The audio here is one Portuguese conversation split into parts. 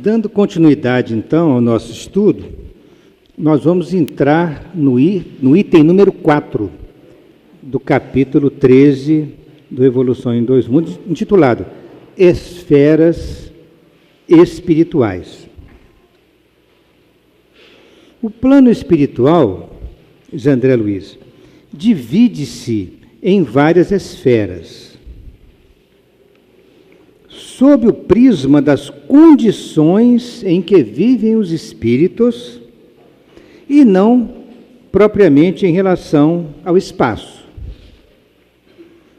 Dando continuidade, então, ao nosso estudo, nós vamos entrar no item número 4 do capítulo 13 do Evolução em Dois Mundos, intitulado Esferas Espirituais. O plano espiritual, diz André Luiz, divide-se em várias esferas, sob o prisma das condições em que vivem os espíritos e não propriamente em relação ao espaço.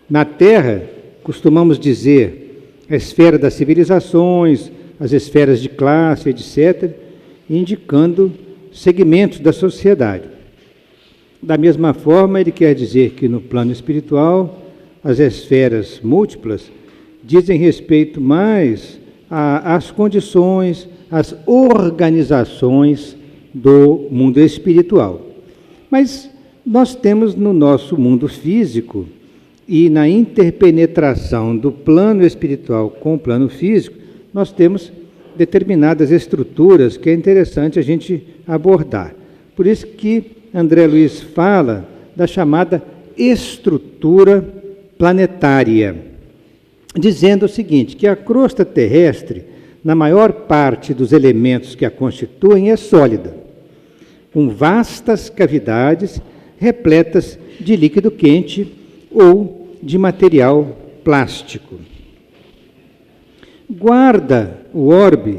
Na Terra, costumamos dizer a esfera das civilizações, as esferas de classe, etc., indicando segmentos da sociedade. Da mesma forma, ele quer dizer que no plano espiritual, as esferas múltiplas dizem respeito mais às condições, às organizações do mundo espiritual. Mas nós temos no nosso mundo físico e na interpenetração do plano espiritual com o plano físico, nós temos determinadas estruturas que é interessante a gente abordar. Por isso que André Luiz fala da chamada estrutura planetária, dizendo o seguinte, que a crosta terrestre, na maior parte dos elementos que a constituem, é sólida, com vastas cavidades repletas de líquido quente ou de material plástico. Guarda o orbe,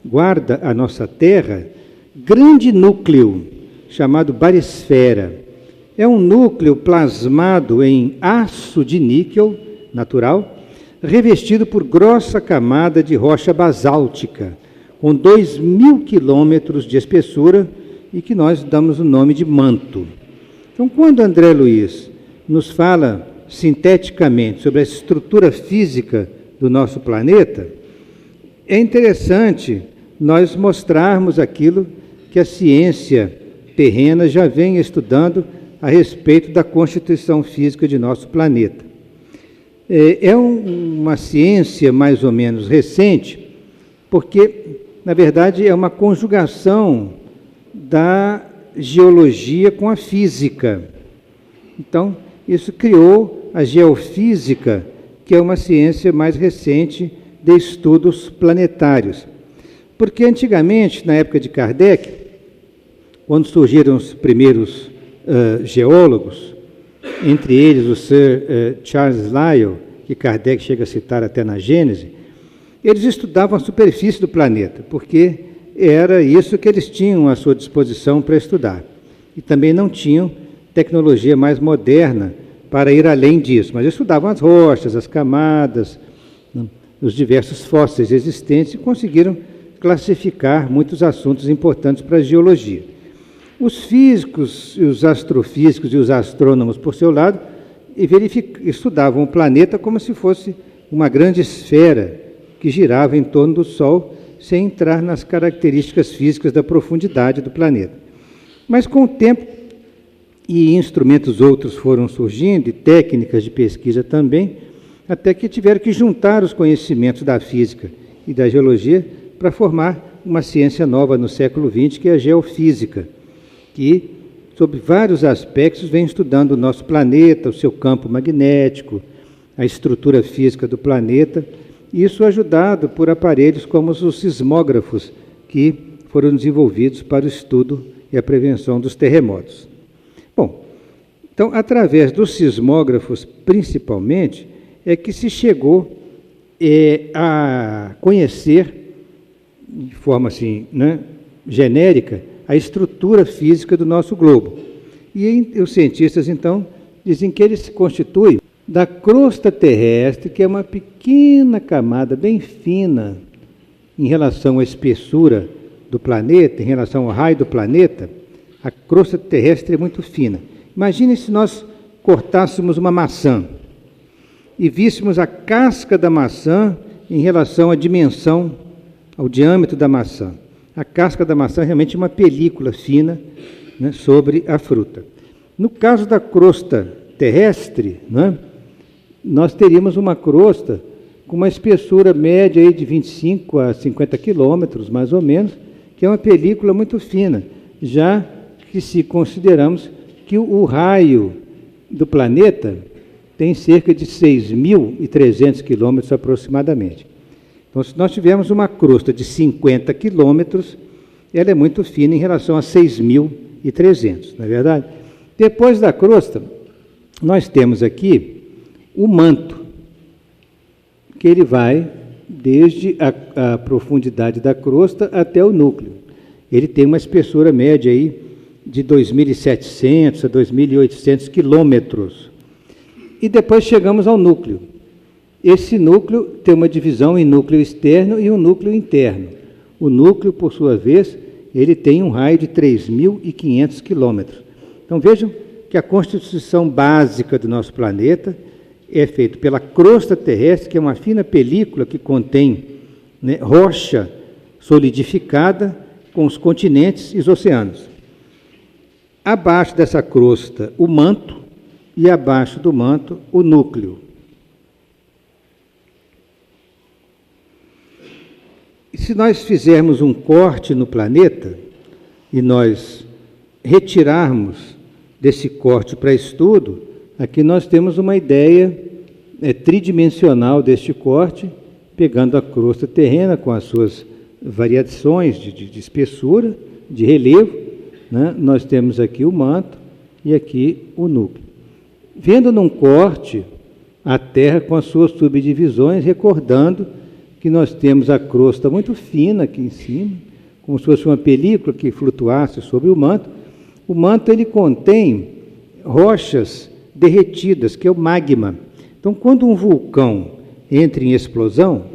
guarda a nossa Terra, grande núcleo chamado barisfera. É um núcleo plasmado em aço de níquel natural, revestido por grossa camada de rocha basáltica, com 2.000 quilômetros de espessura e que nós damos o nome de manto. Então, quando André Luiz nos fala sinteticamente sobre a estrutura física do nosso planeta, é interessante nós mostrarmos aquilo que a ciência terrena já vem estudando a respeito da constituição física de nosso planeta. É uma ciência mais ou menos recente, porque, na verdade, é uma conjugação da geologia com a física. Então, isso criou a geofísica, que é uma ciência mais recente de estudos planetários. Porque antigamente, na época de Kardec, quando surgiram os primeiros geólogos, entre eles o Sir Charles Lyell, que Kardec chega a citar até na Gênese, eles estudavam a superfície do planeta, porque era isso que eles tinham à sua disposição para estudar. E também não tinham tecnologia mais moderna para ir além disso, mas estudavam as rochas, as camadas, os diversos fósseis existentes e conseguiram classificar muitos assuntos importantes para a geologia. Os físicos, os astrofísicos e os astrônomos, por seu lado, estudavam o planeta como se fosse uma grande esfera que girava em torno do Sol, sem entrar nas características físicas da profundidade do planeta. Mas com o tempo, e instrumentos outros foram surgindo, e técnicas de pesquisa também, até que tiveram que juntar os conhecimentos da física e da geologia para formar uma ciência nova no século XX, que é a geofísica, que, sob vários aspectos, vem estudando o nosso planeta, o seu campo magnético, a estrutura física do planeta, isso ajudado por aparelhos como os sismógrafos, que foram desenvolvidos para o estudo e a prevenção dos terremotos. Bom, então, através dos sismógrafos, principalmente, é que se chegou a conhecer, de forma assim, genérica, a estrutura física do nosso globo. E os cientistas, então, dizem que ele se constitui da crosta terrestre, que é uma pequena camada bem fina em relação à espessura do planeta, em relação ao raio do planeta. A crosta terrestre é muito fina. Imagine se nós cortássemos uma maçã e víssemos a casca da maçã em relação à dimensão, ao diâmetro da maçã. A casca da maçã é realmente uma película fina, sobre a fruta. No caso da crosta terrestre, nós teríamos uma crosta com uma espessura média aí de 25 a 50 quilômetros, mais ou menos, que é uma película muito fina, já que se consideramos que o raio do planeta tem cerca de 6.300 quilômetros aproximadamente. Então, se nós tivermos uma crosta de 50 quilômetros, ela é muito fina em relação a 6.300, não é verdade? Depois da crosta, nós temos aqui o manto, que ele vai desde a profundidade da crosta até o núcleo. Ele tem uma espessura média aí de 2.700 a 2.800 quilômetros. E depois chegamos ao núcleo. Esse núcleo tem uma divisão em núcleo externo e um núcleo interno. O núcleo, por sua vez, ele tem um raio de 3.500 quilômetros. Então vejam que a constituição básica do nosso planeta é feita pela crosta terrestre, que é uma fina película que contém, né, rocha solidificada com os continentes e os oceanos. Abaixo dessa crosta, o manto, e abaixo do manto, o núcleo. E se nós fizermos um corte no planeta e nós retirarmos desse corte para estudo, aqui nós temos uma ideia tridimensional deste corte, pegando a crosta terrena com as suas variações de espessura, de relevo, né? Nós temos aqui o manto e aqui o núcleo. Vendo num corte a Terra com as suas subdivisões, recordando que nós temos a crosta muito fina aqui em cima, como se fosse uma película que flutuasse sobre o manto. O manto ele contém rochas derretidas, que é o magma. Então, quando um vulcão entra em explosão,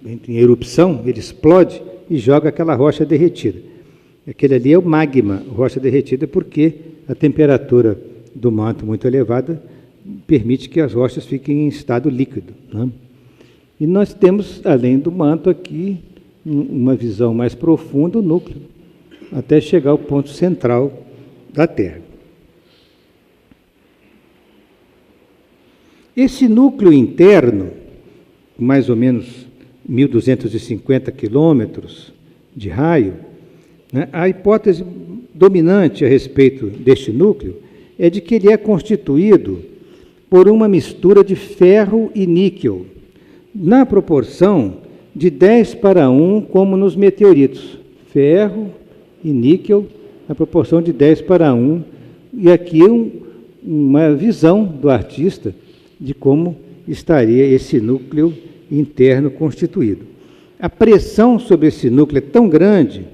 entra em erupção, ele explode e joga aquela rocha derretida. Aquele ali é o magma, rocha derretida, porque a temperatura do manto muito elevada permite que as rochas fiquem em estado líquido, né? E nós temos, além do manto aqui, uma visão mais profunda, o núcleo, até chegar ao ponto central da Terra. Esse núcleo interno, mais ou menos 1.250 quilômetros de raio, né, a hipótese dominante a respeito deste núcleo é de que ele é constituído por uma mistura de ferro e níquel, na proporção de 10:1, como nos meteoritos. Ferro e níquel, na proporção de 10:1. E aqui uma visão do artista de como estaria esse núcleo interno constituído. A pressão sobre esse núcleo é tão grande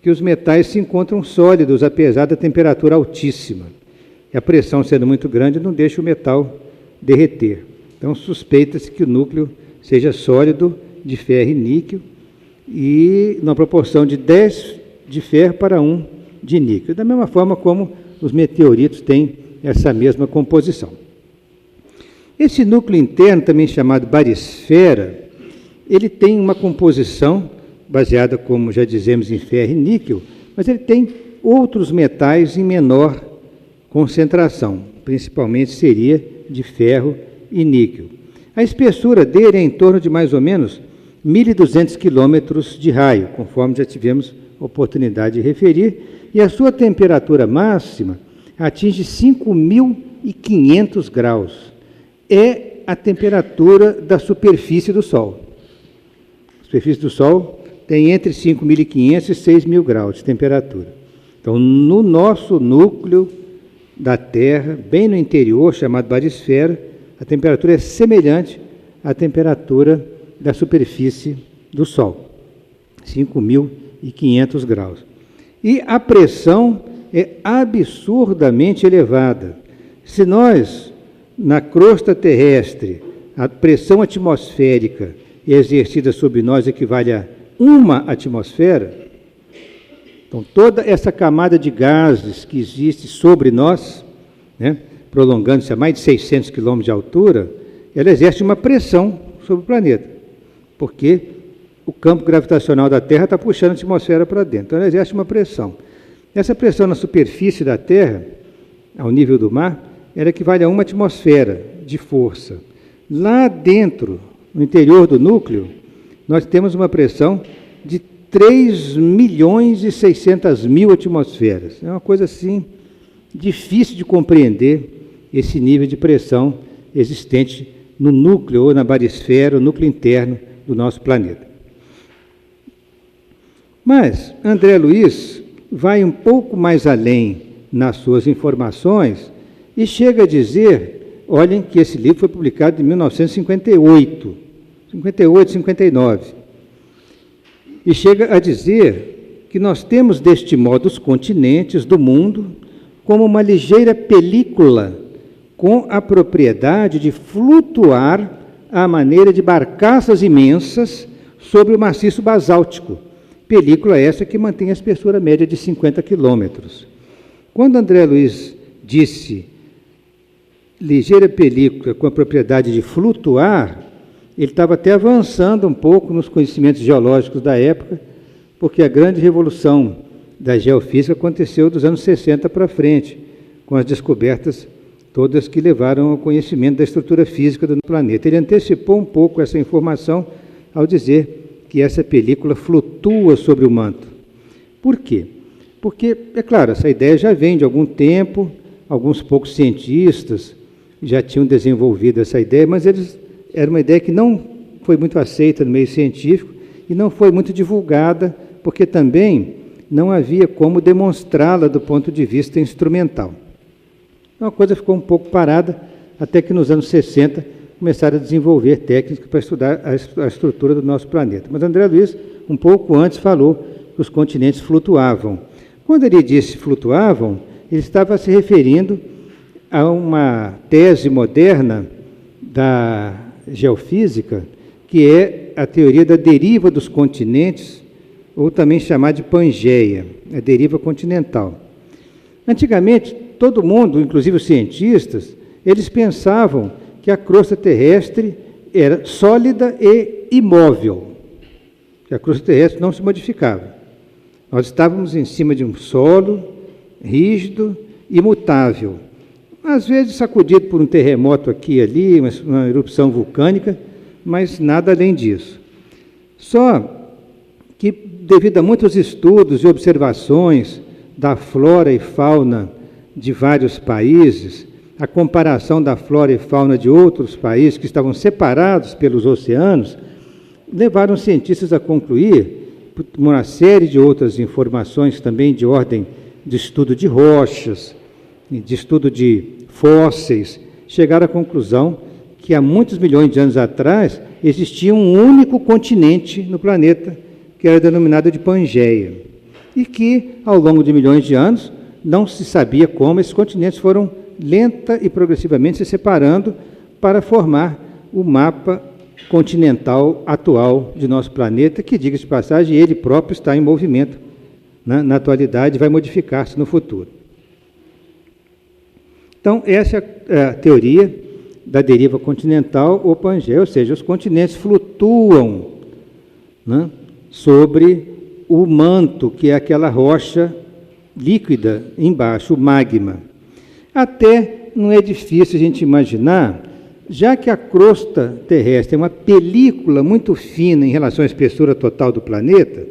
que os metais se encontram sólidos, apesar da temperatura altíssima. E a pressão sendo muito grande não deixa o metal derreter. Então suspeita-se que o núcleo seja sólido de ferro e níquel, e na proporção de 10 de ferro para 1 de níquel. Da mesma forma como os meteoritos têm essa mesma composição. Esse núcleo interno, também chamado barisfera, ele tem uma composição baseada, como já dizemos, em ferro e níquel, mas ele tem outros metais em menor concentração, principalmente seria de ferro e níquel. A espessura dele é em torno de mais ou menos 1.200 quilômetros de raio, conforme já tivemos oportunidade de referir, e a sua temperatura máxima atinge 5.500 graus. É a temperatura da superfície do Sol. A superfície do Sol tem entre 5.500 e 6.000 graus de temperatura. Então, no nosso núcleo da Terra, bem no interior, chamado barisfera, a temperatura é semelhante à temperatura da superfície do Sol, 5.500 graus. E a pressão é absurdamente elevada. Se nós, na crosta terrestre, a pressão atmosférica exercida sobre nós equivale a 1 atmosfera, então toda essa camada de gases que existe sobre nós, né, prolongando-se a mais de 600 quilômetros de altura, ela exerce uma pressão sobre o planeta, porque o campo gravitacional da Terra está puxando a atmosfera para dentro, então ela exerce uma pressão. Essa pressão na superfície da Terra, ao nível do mar, ela equivale a 1 atmosfera de força. Lá dentro no interior do núcleo, nós temos uma pressão de 3.600.000 atmosferas. É uma coisa assim, difícil de compreender esse nível de pressão existente no núcleo ou na barisfera, o núcleo interno do nosso planeta. Mas André Luiz vai um pouco mais além nas suas informações e chega a dizer, olhem que esse livro foi publicado em 1958, 59, e chega a dizer que nós temos deste modo os continentes do mundo como uma ligeira película com a propriedade de flutuar à maneira de barcaças imensas sobre o maciço basáltico. Película essa que mantém a espessura média de 50 quilômetros. Quando André Luiz disse ligeira película com a propriedade de flutuar, ele estava até avançando um pouco nos conhecimentos geológicos da época, porque a grande revolução da geofísica aconteceu dos anos 60 para frente, com as descobertas todas que levaram ao conhecimento da estrutura física do planeta. Ele antecipou um pouco essa informação ao dizer que essa película flutua sobre o manto. Por quê? Porque, é claro, essa ideia já vem de algum tempo, alguns poucos cientistas já tinham desenvolvido essa ideia, mas era uma ideia que não foi muito aceita no meio científico e não foi muito divulgada, porque também não havia como demonstrá-la do ponto de vista instrumental. Então a coisa ficou um pouco parada, até que nos anos 60 começaram a desenvolver técnicas para estudar a estrutura do nosso planeta. Mas André Luiz, um pouco antes, falou que os continentes flutuavam. Quando ele disse flutuavam, ele estava se referindo a uma tese moderna da geofísica, que é a teoria da deriva dos continentes, ou também chamada de Pangeia, a deriva continental. Antigamente, todo mundo, inclusive os cientistas, eles pensavam que a crosta terrestre era sólida e imóvel, que a crosta terrestre não se modificava. Nós estávamos em cima de um solo rígido e imutável, às vezes sacudido por um terremoto aqui e ali, uma erupção vulcânica, mas nada além disso. Só que, devido a muitos estudos e observações da flora e fauna de vários países, a comparação da flora e fauna de outros países que estavam separados pelos oceanos, levaram os cientistas a concluir, por uma série de outras informações também de ordem de estudo de rochas, de estudo de fósseis, chegaram à conclusão que há muitos milhões de anos atrás existia um único continente no planeta, que era denominado de Pangeia, e que, ao longo de milhões de anos, não se sabia como esses continentes foram lenta e progressivamente se separando para formar o mapa continental atual de nosso planeta, que, diga-se de passagem, ele próprio está em movimento, né, na atualidade, vai modificar-se no futuro. Então, essa é a teoria da deriva continental ou Pangeia, ou seja, os continentes flutuam, né, sobre o manto, que é aquela rocha líquida embaixo, o magma. Até não é difícil a gente imaginar, já que a crosta terrestre é uma película muito fina em relação à espessura total do planeta,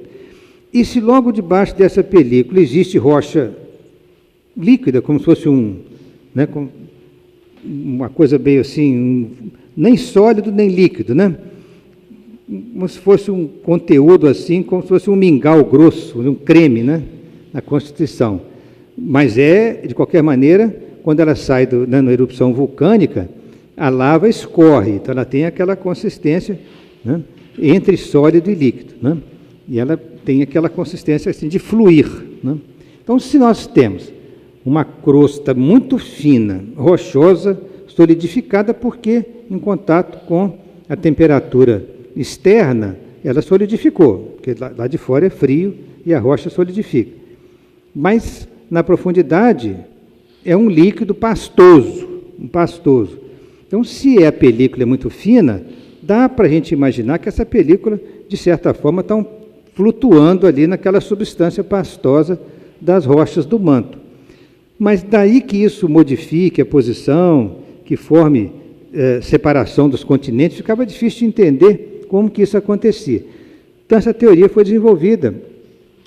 e se logo debaixo dessa película existe rocha líquida, como se fosse né, uma coisa meio assim, nem sólido nem líquido, né? Como se fosse um conteúdo assim, como se fosse um mingau grosso, um creme, né, na Constituição. Mas de qualquer maneira, quando ela sai na erupção vulcânica, a lava escorre, então ela tem aquela consistência, né, entre sólido e líquido, né, e ela tem aquela consistência assim, de fluir. Né. Então, se nós temos uma crosta muito fina, rochosa, solidificada, porque em contato com a temperatura externa, ela solidificou, porque lá de fora é frio e a rocha solidifica. Mas, na profundidade, é um líquido pastoso. Então, se a película é muito fina, dá para a gente imaginar que essa película, de certa forma, está flutuando ali naquela substância pastosa das rochas do manto. Mas daí que isso modifique a posição, que forme separação dos continentes, ficava difícil de entender como que isso acontecia. Então, essa teoria foi desenvolvida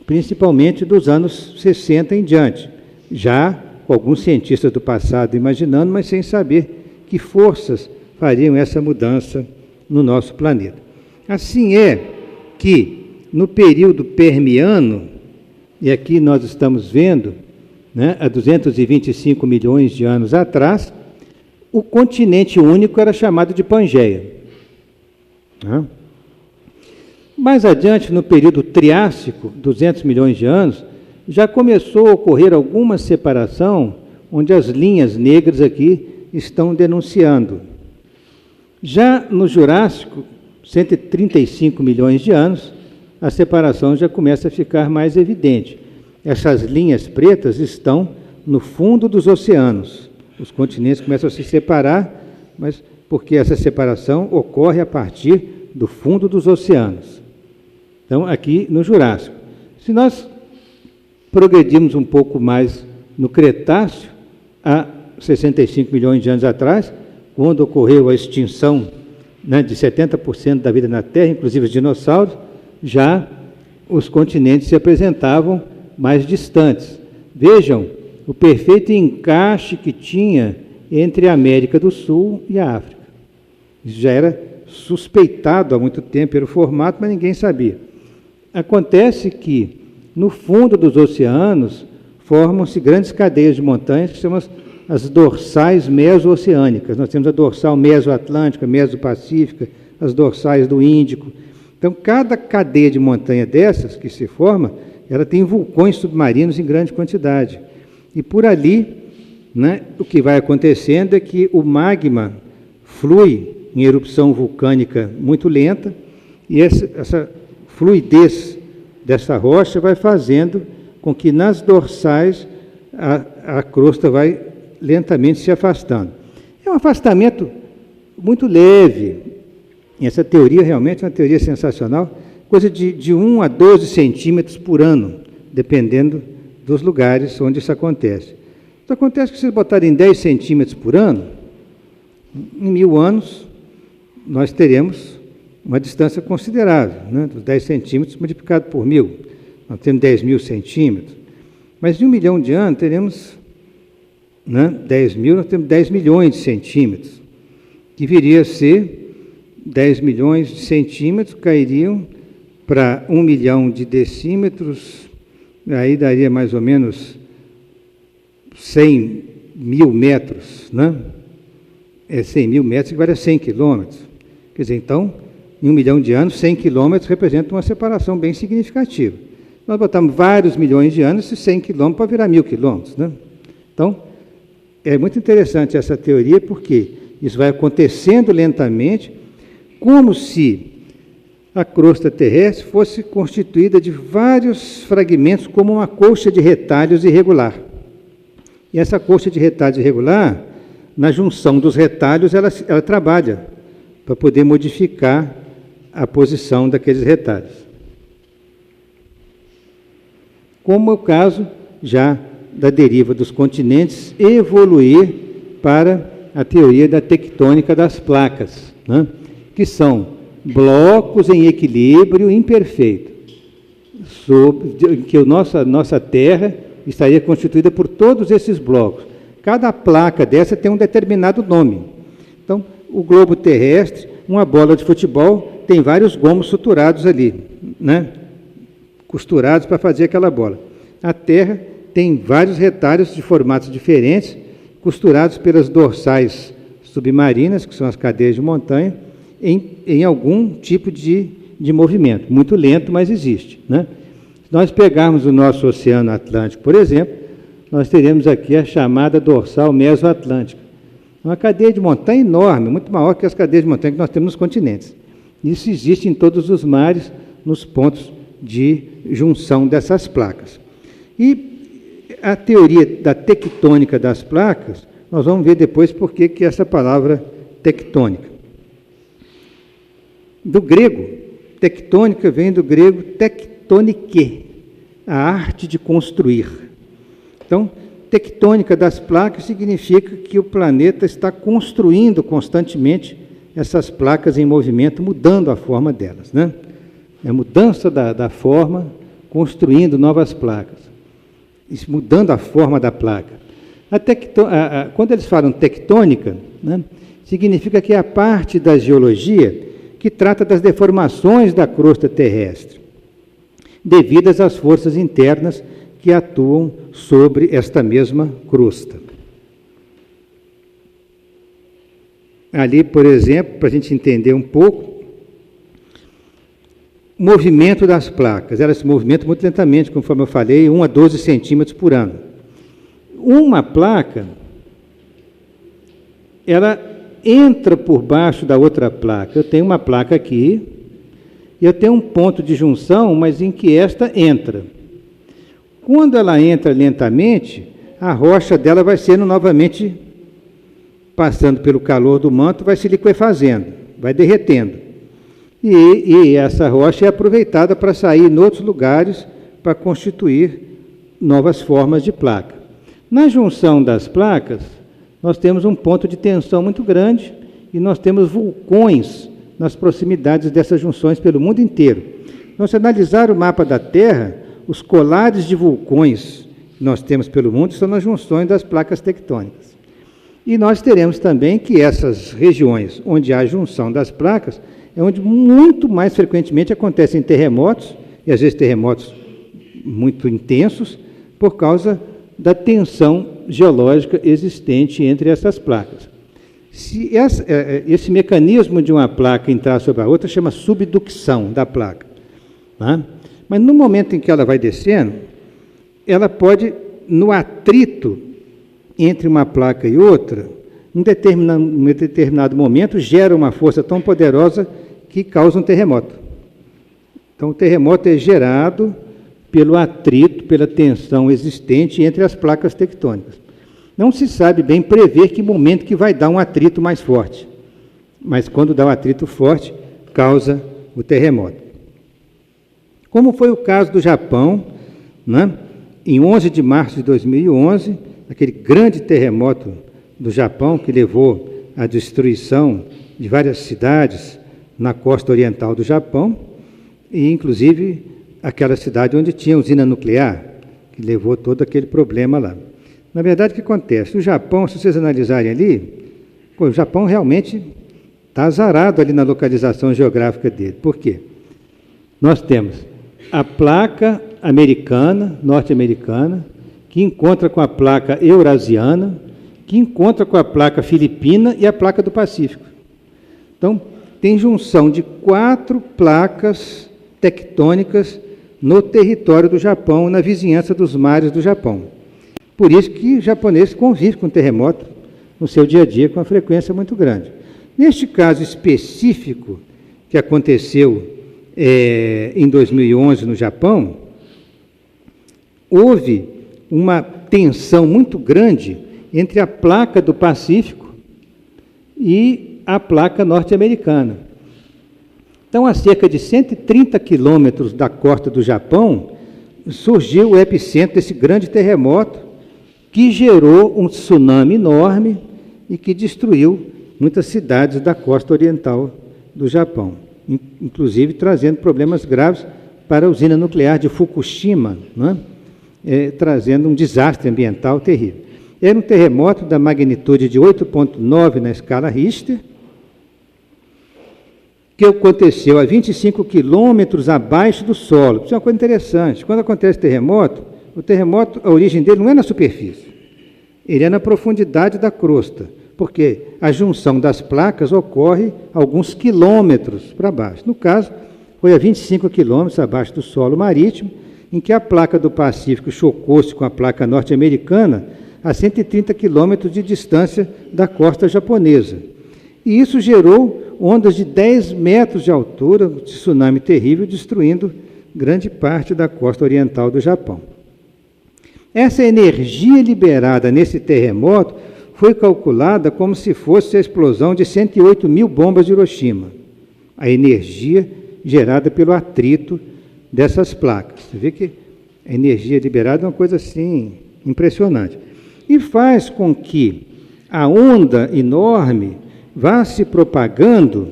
principalmente dos anos 60 em diante, já com alguns cientistas do passado imaginando, mas sem saber que forças fariam essa mudança no nosso planeta. Assim é que, no período permiano, e aqui nós estamos vendo, né, há 225 milhões de anos atrás, o continente único era chamado de Pangeia. Né? Mais adiante, no período Triássico, 200 milhões de anos, já começou a ocorrer alguma separação, onde as linhas negras aqui estão denunciando. Já no Jurássico, 135 milhões de anos, a separação já começa a ficar mais evidente. Essas linhas pretas estão no fundo dos oceanos. Os continentes começam a se separar, mas porque essa separação ocorre a partir do fundo dos oceanos. Então, aqui no Jurássico. Se nós progredirmos um pouco mais no Cretáceo, há 65 milhões de anos atrás, quando ocorreu a extinção, né, de 70% da vida na Terra, inclusive os dinossauros, já os continentes se apresentavam mais distantes. Vejam o perfeito encaixe que tinha entre a América do Sul e a África. Isso já era suspeitado há muito tempo, era o formato, mas ninguém sabia. Acontece que, no fundo dos oceanos, formam-se grandes cadeias de montanhas, que são as dorsais meso-oceânicas. Nós temos a dorsal meso-atlântica, meso-pacífica, as dorsais do Índico. Então, cada cadeia de montanha dessas que se forma, ela tem vulcões submarinos em grande quantidade. E por ali, né, o que vai acontecendo é que o magma flui em erupção vulcânica muito lenta, e essa fluidez dessa rocha vai fazendo com que nas dorsais a crosta vai lentamente se afastando. É um afastamento muito leve. E essa teoria realmente é uma teoria sensacional, coisa de 1 a 12 centímetros por ano, dependendo dos lugares onde isso acontece. Isso acontece que se vocês botarem 10 centímetros por ano, em 1000 anos, nós teremos uma distância considerável, né? Dos 10 centímetros multiplicado por 1000. Nós temos 10.000 centímetros. Mas em 1 milhão de anos teremos, né, 10.000, nós temos 10 milhões de centímetros, que viria a ser 10 milhões de centímetros, cairiam para 1 milhão de decímetros, aí daria mais ou menos 100 mil metros, né? 100 mil metros equivale a 100 quilômetros. Quer dizer, então, em 1 milhão de anos, 100 quilômetros representa uma separação bem significativa. Nós botamos vários milhões de anos, esses 100 quilômetros para virar 1000 quilômetros, né? Então, é muito interessante essa teoria, porque isso vai acontecendo lentamente, como se a crosta terrestre fosse constituída de vários fragmentos, como uma colcha de retalhos irregular. E essa colcha de retalhos irregular, na junção dos retalhos, ela trabalha para poder modificar a posição daqueles retalhos. Como é o caso já da deriva dos continentes evoluir para a teoria da tectônica das placas, né? Que são blocos em equilíbrio imperfeito, que a nossa Terra estaria constituída por todos esses blocos. Cada placa dessa tem um determinado nome. Então, o globo terrestre, uma bola de futebol, tem vários gomos suturados ali, né? Costurados para fazer aquela bola. A Terra tem vários retalhos de formatos diferentes, costurados pelas dorsais submarinas, que são as cadeias de montanha, em algum tipo de movimento. Muito lento, mas existe, né? Se nós pegarmos o nosso Oceano Atlântico, por exemplo, nós teremos aqui a chamada dorsal mesoatlântica. Uma cadeia de montanha enorme, muito maior que as cadeias de montanha que nós temos nos continentes. Isso existe em todos os mares, nos pontos de junção dessas placas. E a teoria da tectônica das placas, nós vamos ver depois por que essa palavra tectônica. Do grego, tectônica vem do grego tectonike, a arte de construir. Então, tectônica das placas significa que o planeta está construindo constantemente essas placas em movimento, mudando a forma delas, né? É a mudança da forma, construindo novas placas, isso, mudando a forma da placa. Quando eles falam tectônica, né, significa que é a parte da geologia que trata das deformações da crosta terrestre, devidas às forças internas que atuam sobre esta mesma crosta. Ali, por exemplo, para a gente entender um pouco, o movimento das placas, elas se movimentam muito lentamente, conforme eu falei, 1 a 12 centímetros por ano. Uma placa, ela entra por baixo da outra placa. Eu tenho uma placa aqui, e eu tenho um ponto de junção, mas em que esta entra. Quando ela entra lentamente, a rocha dela vai sendo novamente, passando pelo calor do manto, vai se liquefazendo, vai derretendo. E essa rocha é aproveitada para sair em outros lugares para constituir novas formas de placa. Na junção das placas, nós temos um ponto de tensão muito grande e nós temos vulcões nas proximidades dessas junções pelo mundo inteiro. Então, se analisar o mapa da Terra, os colares de vulcões que nós temos pelo mundo são nas junções das placas tectônicas. E nós teremos também que essas regiões onde há junção das placas é onde muito mais frequentemente acontecem terremotos, e às vezes terremotos muito intensos, por causa da tensão geológica existente entre essas placas. Se esse mecanismo de uma placa entrar sobre a outra chama subducção da placa. Tá? Mas no momento em que ela vai descendo, ela pode, no atrito entre uma placa e outra, em determinado momento, gera uma força tão poderosa que causa um terremoto. Então, o terremoto é gerado pelo atrito, pela tensão existente entre as placas tectônicas. Não se sabe bem prever que momento que vai dar um atrito mais forte, mas quando dá um atrito forte, causa o terremoto. Como foi o caso do Japão, né? Em 11 de março de 2011, aquele grande terremoto do Japão que levou à destruição de várias cidades na costa oriental do Japão, e inclusive aquela cidade onde tinha usina nuclear, que levou todo aquele problema lá. Na verdade, o que acontece? O Japão, se vocês analisarem ali, o Japão realmente está azarado ali na localização geográfica dele. Por quê? Nós temos a placa americana, norte-americana, que encontra com a placa eurasiana, que encontra com a placa filipina e a placa do Pacífico. Então, tem junção de 4 placas tectônicas no território do Japão, na vizinhança dos mares do Japão. Por isso que o japonês convive com terremoto no seu dia a dia com uma frequência muito grande. Neste caso específico que aconteceu em 2011 no Japão, houve uma tensão muito grande entre a placa do Pacífico e a placa norte-americana. Então, a cerca de 130 quilômetros da costa do Japão, surgiu o epicentro desse grande terremoto, que gerou um tsunami enorme e que destruiu muitas cidades da costa oriental do Japão, inclusive trazendo problemas graves para a usina nuclear de Fukushima, né? Trazendo um desastre ambiental terrível. Era um terremoto da magnitude de 8,9 na escala Richter, que aconteceu a 25 quilômetros abaixo do solo. Isso é uma coisa interessante. Quando acontece terremoto, o terremoto, a origem dele não é na superfície, ele é na profundidade da crosta, porque a junção das placas ocorre alguns quilômetros para baixo. No caso, foi a 25 quilômetros abaixo do solo marítimo, em que a placa do Pacífico chocou-se com a placa norte-americana a 130 quilômetros de distância da costa japonesa. E isso gerou ondas de 10 metros de altura, um tsunami terrível, destruindo grande parte da costa oriental do Japão. Essa energia liberada nesse terremoto foi calculada como se fosse a explosão de 108 mil bombas de Hiroshima. A energia gerada pelo atrito dessas placas. Você vê que a energia liberada é uma coisa assim impressionante. e faz com que a onda enorme vá se propagando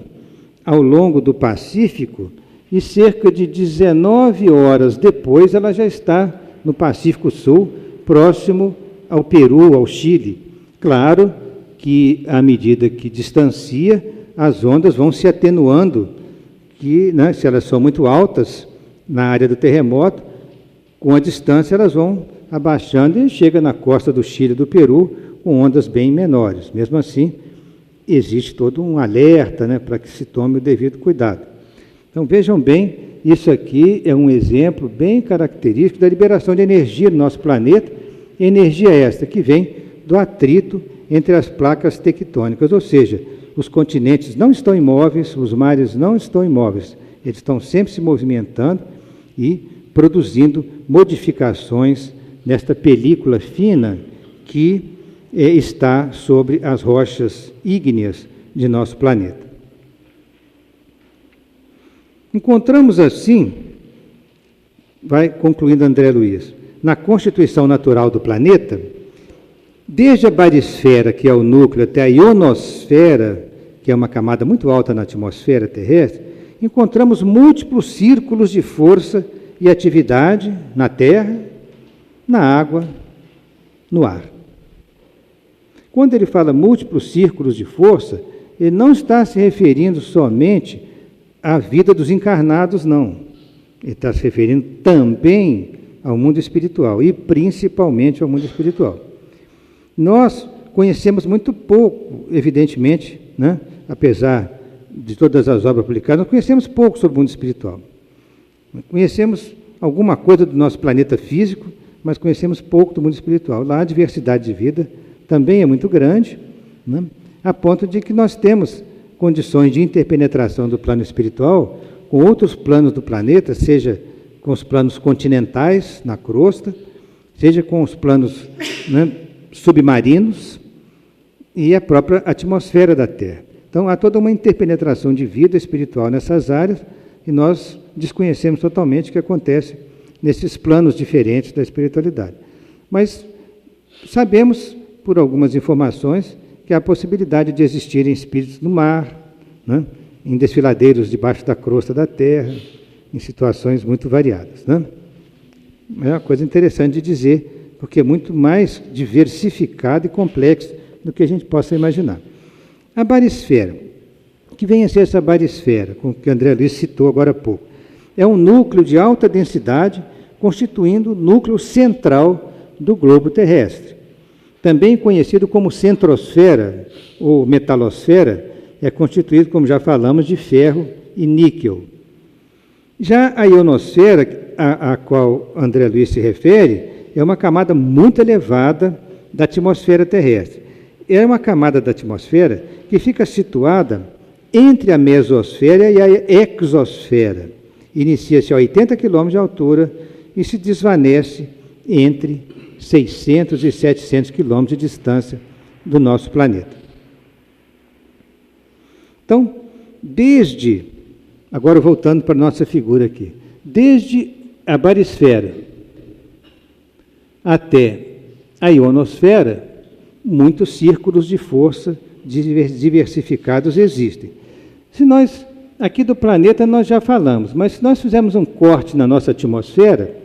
ao longo do Pacífico e cerca de 19 horas depois ela já está no Pacífico Sul, próximo ao Peru, ao Chile. Claro que, à medida que distancia, as ondas vão se atenuando, que, né, se elas são muito altas na área do terremoto, com a distância elas vão abaixando e chega na costa do Chile e do Peru com ondas bem menores. Mesmo assim, existe todo um alerta, né, para que se tome o devido cuidado. Então, vejam bem, isso aqui é um exemplo bem característico da liberação de energia no nosso planeta, energia esta que vem do atrito entre as placas tectônicas, ou seja, os continentes não estão imóveis, os mares não estão imóveis, eles estão sempre se movimentando e produzindo modificações nesta película fina que está sobre as rochas ígneas de nosso planeta. Encontramos assim, vai concluindo André Luiz, na constituição natural do planeta, desde a barisfera, que é o núcleo, até a ionosfera, que é uma camada muito alta na atmosfera terrestre, encontramos múltiplos círculos de força e atividade na Terra, na água, no ar. Quando ele fala múltiplos círculos de força, ele não está se referindo somente à vida dos encarnados, não. Ele está se referindo também ao mundo espiritual, e principalmente ao mundo espiritual. Nós conhecemos muito pouco, evidentemente, né? Apesar de todas as obras publicadas, nós conhecemos pouco sobre o mundo espiritual. Conhecemos alguma coisa do nosso planeta físico, mas conhecemos pouco do mundo espiritual. Lá a diversidade de vida também é muito grande, né? A ponto de que nós temos condições de interpenetração do plano espiritual com outros planos do planeta, seja com os planos continentais na crosta, seja com os planos, né, submarinos e a própria atmosfera da Terra. Então, há toda uma interpenetração de vida espiritual nessas áreas e nós desconhecemos totalmente o que acontece nesses planos diferentes da espiritualidade. Mas sabemos, por algumas informações, que há a possibilidade de existirem espíritos no mar, né, em desfiladeiros debaixo da crosta da Terra, em situações muito variadas, né? É uma coisa interessante de dizer, porque é muito mais diversificado e complexo do que a gente possa imaginar. A barisfera, que vem a ser essa barisfera, com que André Luiz citou agora há pouco, é um núcleo de alta densidade, constituindo o núcleo central do globo terrestre. Também conhecido como centrosfera ou metalosfera, é constituído, como já falamos, de ferro e níquel. Já a ionosfera, a qual André Luiz se refere, é uma camada muito elevada da atmosfera terrestre. É uma camada da atmosfera que fica situada entre a mesosfera e a exosfera. Inicia-se a 80 km de altura e se desvanece entre 600 e 700 km de distância do nosso planeta. Então, agora voltando para a nossa figura aqui, desde a barisfera até a ionosfera, muitos círculos de força diversificados existem. Se nós, aqui do planeta nós já falamos, mas se nós fizermos um corte na nossa atmosfera,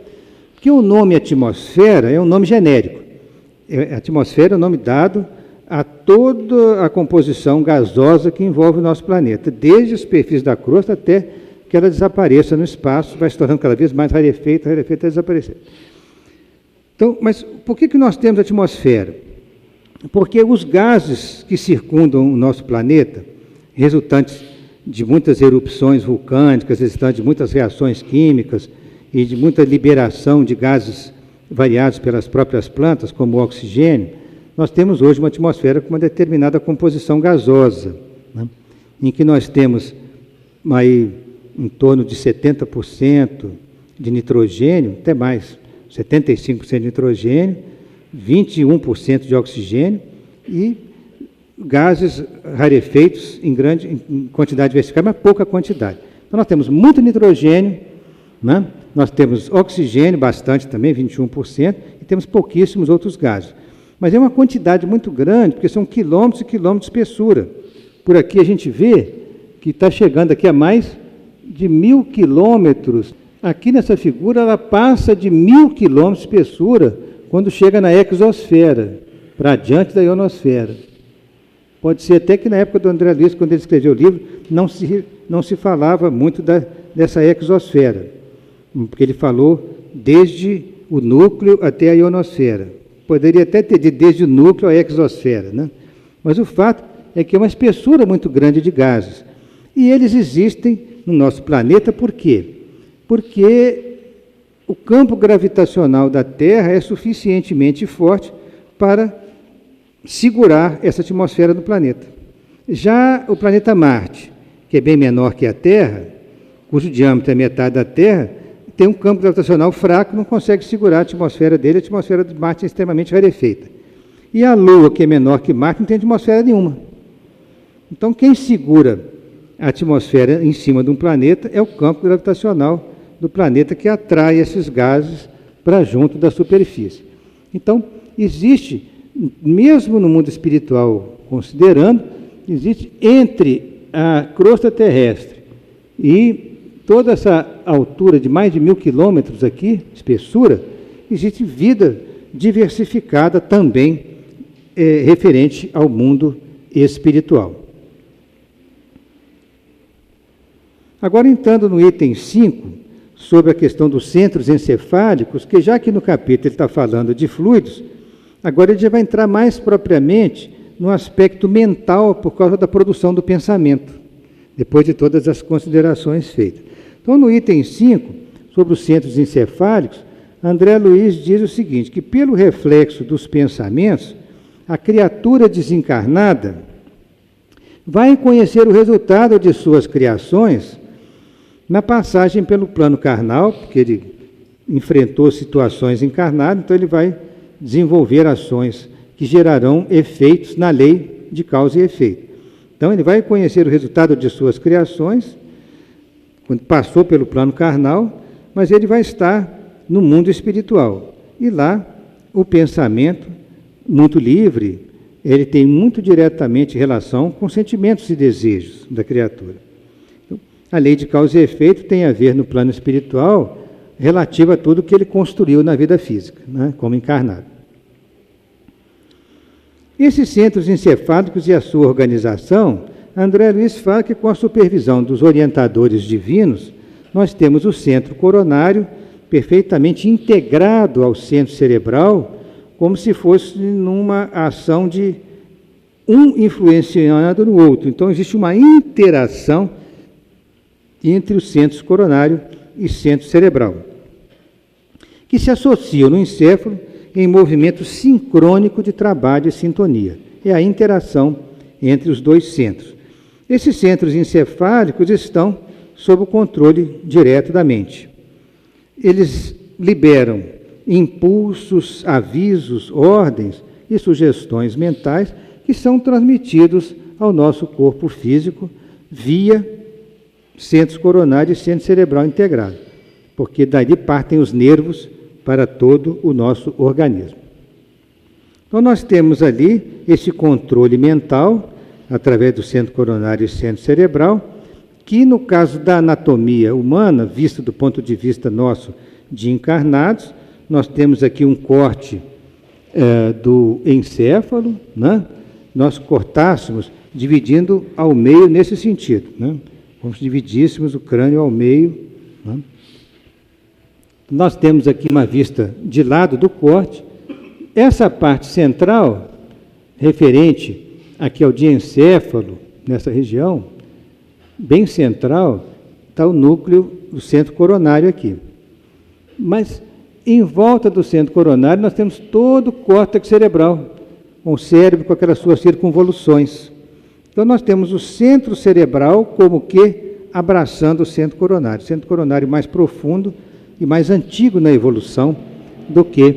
que o nome atmosfera é um nome genérico. A atmosfera é o nome dado a toda a composição gasosa que envolve o nosso planeta, desde a superfície da crosta até que ela desapareça no espaço, vai se tornando cada vez mais rarefeita até desaparecer. Então, mas por que nós temos atmosfera? Porque os gases que circundam o nosso planeta, resultantes de muitas erupções vulcânicas, resultantes de muitas reações químicas e de muita liberação de gases variados pelas próprias plantas, como o oxigênio, nós temos hoje uma atmosfera com uma determinada composição gasosa, né, em que nós temos aí em torno de 70% de nitrogênio, até mais, 75% de nitrogênio, 21% de oxigênio e gases rarefeitos em quantidade diversificada, mas pouca quantidade. Então nós temos muito nitrogênio, né? Nós temos oxigênio, bastante também, 21%, e temos pouquíssimos outros gases. mas é uma quantidade muito grande, porque são quilômetros e quilômetros de espessura. Por aqui a gente vê que está chegando aqui a mais de 1.000 quilômetros. Aqui nessa figura ela passa de 1.000 quilômetros de espessura quando chega na exosfera, para diante da ionosfera. Pode ser até que na época do André Luiz, quando ele escreveu o livro, não se falava muito dessa exosfera, porque ele falou desde o núcleo até a ionosfera. Poderia até ter dito desde o núcleo à exosfera, né? Mas o fato é que é uma espessura muito grande de gases. E eles existem no nosso planeta por quê? Porque o campo gravitacional da Terra é suficientemente forte para segurar essa atmosfera do planeta. Já o planeta Marte, que é bem menor que a Terra, cujo diâmetro é metade da Terra, tem um campo gravitacional fraco, não consegue segurar a atmosfera dele, a atmosfera de Marte é extremamente rarefeita. E a Lua, que é menor que Marte, não tem atmosfera nenhuma. Então, quem segura a atmosfera em cima de um planeta é o campo gravitacional do planeta, que atrai esses gases para junto da superfície. Então, existe, mesmo no mundo espiritual, considerando, existe entre a crosta terrestre e toda essa altura de mais de 1.000 quilômetros aqui, espessura, existe vida diversificada também referente ao mundo espiritual. Agora, entrando no item 5, sobre a questão dos centros encefálicos, que já que no capítulo ele está falando de fluidos, agora ele já vai entrar mais propriamente no aspecto mental por causa da produção do pensamento, depois de todas as considerações feitas. Então, no item 5, sobre os centros encefálicos, André Luiz diz o seguinte, que pelo reflexo dos pensamentos, a criatura desencarnada vai conhecer o resultado de suas criações na passagem pelo plano carnal, porque ele enfrentou situações encarnadas, então ele vai desenvolver ações que gerarão efeitos na lei de causa e efeito. Então ele vai conhecer o resultado de suas criações, quando passou pelo plano carnal, mas ele vai estar no mundo espiritual. E lá, o pensamento, muito livre, ele tem muito diretamente relação com sentimentos e desejos da criatura. Então, a lei de causa e efeito tem a ver no plano espiritual relativa a tudo que ele construiu na vida física, né, como encarnado. Esses centros encefálicos e a sua organização, André Luiz fala que com a supervisão dos orientadores divinos, nós temos o centro coronário perfeitamente integrado ao centro cerebral, como se fosse numa ação de um influenciando no outro. Então, existe uma interação entre o centro coronário e centro cerebral, que se associam no encéfalo em movimento sincrônico de trabalho e sintonia. É a interação entre os dois centros. Esses centros encefálicos estão sob o controle direto da mente. Eles liberam impulsos, avisos, ordens e sugestões mentais que são transmitidos ao nosso corpo físico via centros coronários e centro cerebral integrado, porque dali partem os nervos para todo o nosso organismo. Então nós temos ali esse controle mental através do centro coronário e centro cerebral, que no caso da anatomia humana, vista do ponto de vista nosso de encarnados, nós temos aqui um corte do encéfalo, né? Nós cortássemos dividindo ao meio nesse sentido, né? Como se dividíssemos o crânio ao meio, né? Nós temos aqui uma vista de lado do corte. Essa parte central, referente aqui ao diencéfalo, nessa região, bem central, está o núcleo do centro coronário aqui. Mas, em volta do centro coronário, nós temos todo o córtex cerebral, com o cérebro com aquelas suas circunvoluções. Então, nós temos o centro cerebral como que abraçando o centro coronário mais profundo e mais antigo na evolução do que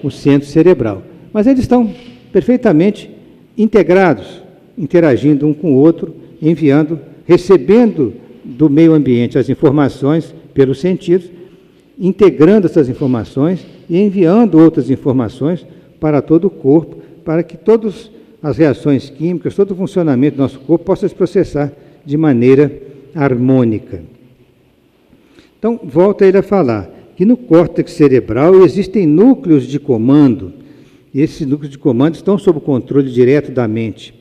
o centro cerebral. Mas eles estão perfeitamente integrados, interagindo um com o outro, enviando, recebendo do meio ambiente as informações pelos sentidos, integrando essas informações e enviando outras informações para todo o corpo, para que todas as reações químicas, todo o funcionamento do nosso corpo possa se processar de maneira harmônica. Então, volta ele a falar que no córtex cerebral existem núcleos de comando, e esses núcleos de comando estão sob o controle direto da mente.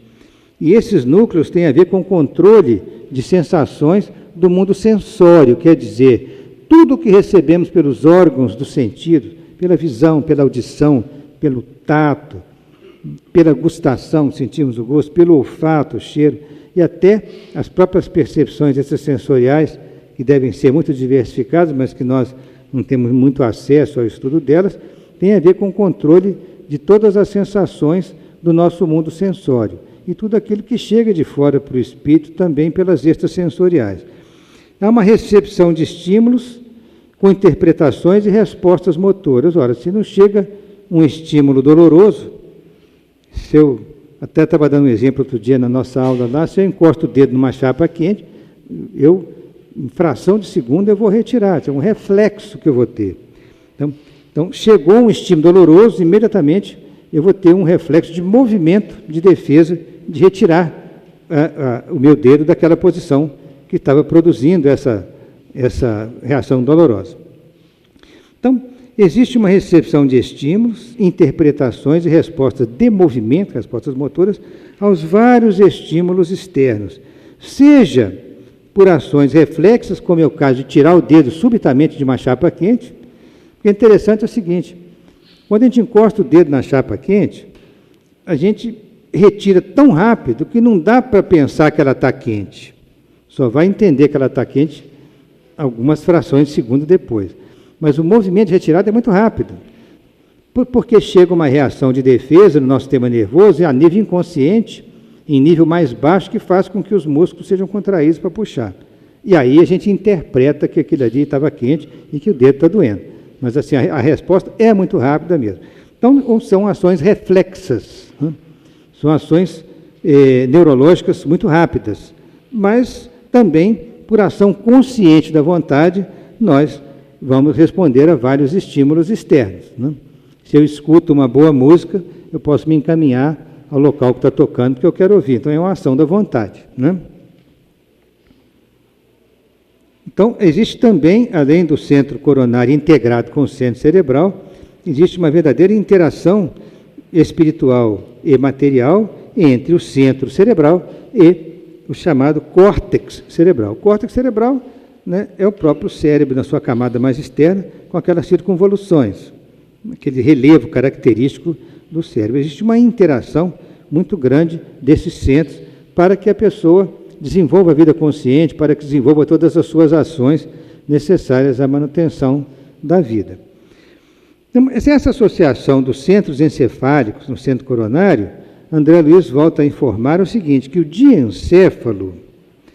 E esses núcleos têm a ver com o controle de sensações do mundo sensório, quer dizer, tudo o que recebemos pelos órgãos do sentido, pela visão, pela audição, pelo tato, pela gustação, sentimos o gosto, pelo olfato, o cheiro, e até as próprias percepções extrasensoriais, que devem ser muito diversificadas, mas que nós não temos muito acesso ao estudo delas, tem a ver com o controle de todas as sensações do nosso mundo sensório. E tudo aquilo que chega de fora para o espírito, também pelas extrasensoriais. Há uma recepção de estímulos com interpretações e respostas motoras. Ora, se não chega um estímulo doloroso, se eu até estava dando um exemplo outro dia na nossa aula lá, se eu encosto o dedo numa chapa quente, em fração de segundo eu vou retirar, é um reflexo que eu vou ter. Então, chegou um estímulo doloroso, imediatamente eu vou ter um reflexo de movimento de defesa, de retirar o meu dedo daquela posição que estava produzindo essa reação dolorosa. Então, existe uma recepção de estímulos, interpretações e respostas de movimento, respostas motoras, aos vários estímulos externos, seja por ações reflexas, como é o caso de tirar o dedo subitamente de uma chapa quente. O que é interessante é o seguinte: quando a gente encosta o dedo na chapa quente, a gente retira tão rápido que não dá para pensar que ela está quente. Só vai entender que ela está quente algumas frações de segundo depois. Mas o movimento de retirada é muito rápido, porque chega uma reação de defesa no nosso sistema nervoso, a nível inconsciente, em nível mais baixo, que faz com que os músculos sejam contraídos para puxar. E aí a gente interpreta que aquilo ali estava quente e que o dedo está doendo. Mas assim, a resposta é muito rápida mesmo. Então, são ações reflexas, né? São ações neurológicas muito rápidas, mas também, por ação consciente da vontade, nós vamos responder a vários estímulos externos, né? Se eu escuto uma boa música, eu posso me encaminhar ao local que está tocando, que eu quero ouvir. Então, é uma ação da vontade, né? Então, existe também, além do centro coronário integrado com o centro cerebral, existe uma verdadeira interação espiritual e material entre o centro cerebral e o chamado córtex cerebral. O córtex cerebral, né, é o próprio cérebro na sua camada mais externa, com aquelas circunvoluções, aquele relevo característico do cérebro. Existe uma interação muito grande desses centros para que a pessoa desenvolva a vida consciente, para que desenvolva todas as suas ações necessárias à manutenção da vida. Então, essa associação dos centros encefálicos no centro coronário, André Luiz volta a informar o seguinte, que o diencéfalo,